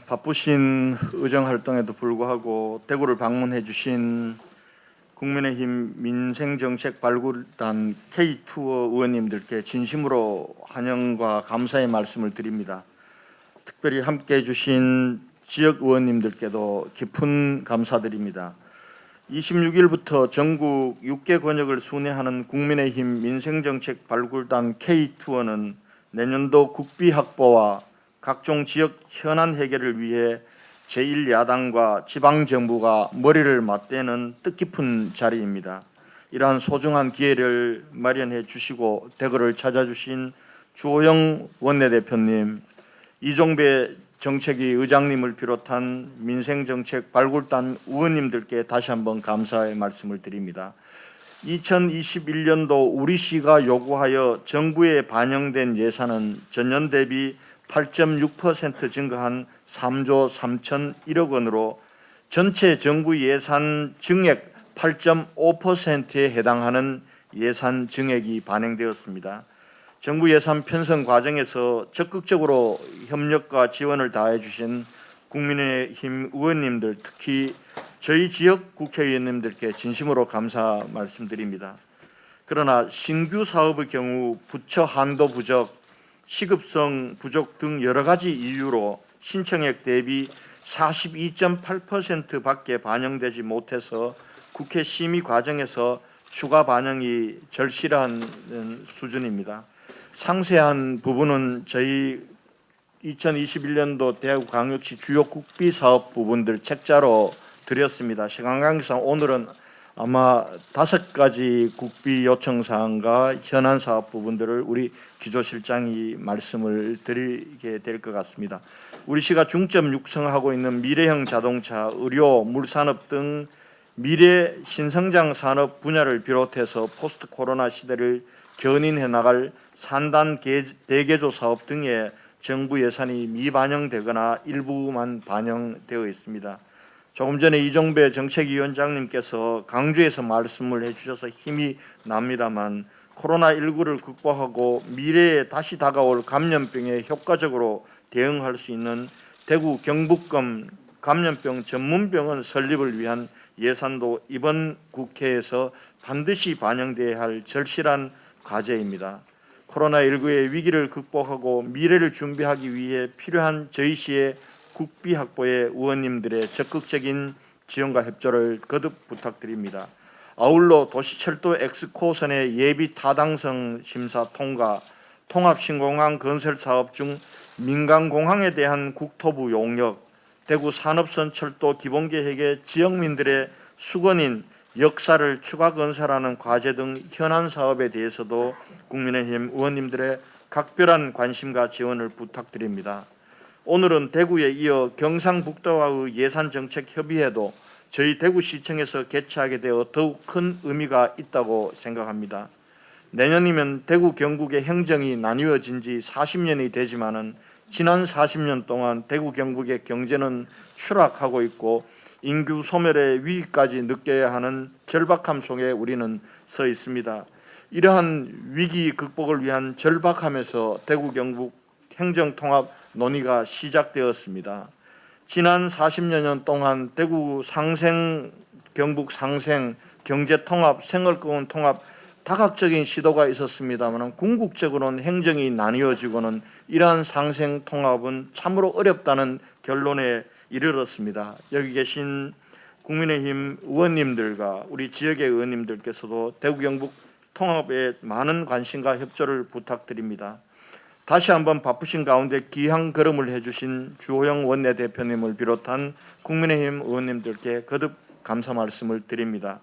바쁘신 의정 활동에도 불구하고 대구를 방문해 주신 국민의힘 민생정책 발굴단 K투어 의원님들께 진심으로 환영과 감사의 말씀을 드립니다. 특별히 함께해 주신 지역 의원님들께도 깊은 감사드립니다. 26일부터 전국 6개 권역을 순회하는 국민의힘 민생정책 발굴단 K투어는 내년도 국비 확보와 각종 지역 현안 해결을 위해 제1야당과 지방정부가 머리를 맞대는 뜻깊은 자리입니다. 이러한 소중한 기회를 마련해 주시고 대구를 찾아주신 주호영 원내대표님, 이종배 정책위 의장님을 비롯한 민생정책 발굴단 의원님들께 다시 한번 감사의 말씀을 드립니다. 2021년도 우리시가 요구하여 정부에 반영된 예산은 전년 대비 8.6% 증가한 3조 3,001억 원으로 전체 정부 예산 증액 8.5%에 해당하는 예산 증액이 반영되었습니다. 정부 예산 편성 과정에서 적극적으로 협력과 지원을 다해 주신 국민의힘 의원님들, 특히 저희 지역 국회의원님들께 진심으로 감사 말씀드립니다. 그러나 신규 사업의 경우 부처 한도 부족, 시급성 부족 등 여러 가지 이유로 신청액 대비 42.8%밖에 반영되지 못해서 국회 심의 과정에서 추가 반영이 절실한 수준입니다. 상세한 부분은 저희 2021년도 대구광역시 주요 국비 사업 부분들 책자로 드렸습니다. 시간 관계상 오늘은 아마 5가지 국비 요청 사항과 현안 사업 부분들을 우리 기조실장이 말씀을 드리게 될 것 같습니다. 우리시가 중점 육성하고 있는 미래형 자동차, 의료, 물산업 등 미래 신성장 산업 분야를 비롯해서 포스트 코로나 시대를 견인해 나갈 산단 대개조 사업 등의 정부 예산이 미반영되거나 일부만 반영되어 있습니다. 조금 전에 이종배 정책위원장님께서 강주에서 말씀을 해주셔서 힘이 납니다만 코로나19를 극복하고 미래에 다시 다가올 감염병에 효과적으로 대응할 수 있는 대구 경북권 감염병 전문병원 설립을 위한 예산도 이번 국회에서 반드시 반영돼야 할 절실한 과제입니다. 코로나19의 위기를 극복하고 미래를 준비하기 위해 필요한 저희 시의 국비 확보에 의원님들의 적극적인 지원과 협조를 거듭 부탁드립니다. 아울러 도시철도 엑스코선의 예비 타당성 심사 통과, 통합신공항 건설 사업 중 민간공항에 대한 국토부 용역, 대구 산업선 철도 기본계획의 지역민들의 수건인 역사를 추가 건설하는 과제 등 현안 사업에 대해서도 국민의힘 의원님들의 각별한 관심과 지원을 부탁드립니다. 오늘은 대구에 이어 경상북도와의 예산정책협의회도 저희 대구시청에서 개최하게 되어 더욱 큰 의미가 있다고 생각합니다. 내년이면 대구 경북의 행정이 나뉘어진 지 40년이 되지만은 지난 40년 동안 대구 경북의 경제는 추락하고 있고 인구 소멸의 위기까지 느껴야 하는 절박함 속에 우리는 서 있습니다. 이러한 위기 극복을 위한 절박함에서 대구 경북 행정통합 논의가 시작되었습니다. 지난 40여 년 동안 대구 상생, 경북 상생, 경제통합, 생활권 통합 다각적인 시도가 있었습니다만 궁극적으로는 행정이 나뉘어지고는 이러한 상생 통합은 참으로 어렵다는 결론에 이르렀습니다. 여기 계신 국민의힘 의원님들과 우리 지역의 의원님들께서도 대구 경북 통합에 많은 관심과 협조를 부탁드립니다. 다시 한번 바쁘신 가운데 귀한 걸음을 해주신 주호영 원내대표님을 비롯한 국민의힘 의원님들께 거듭 감사 말씀을 드립니다.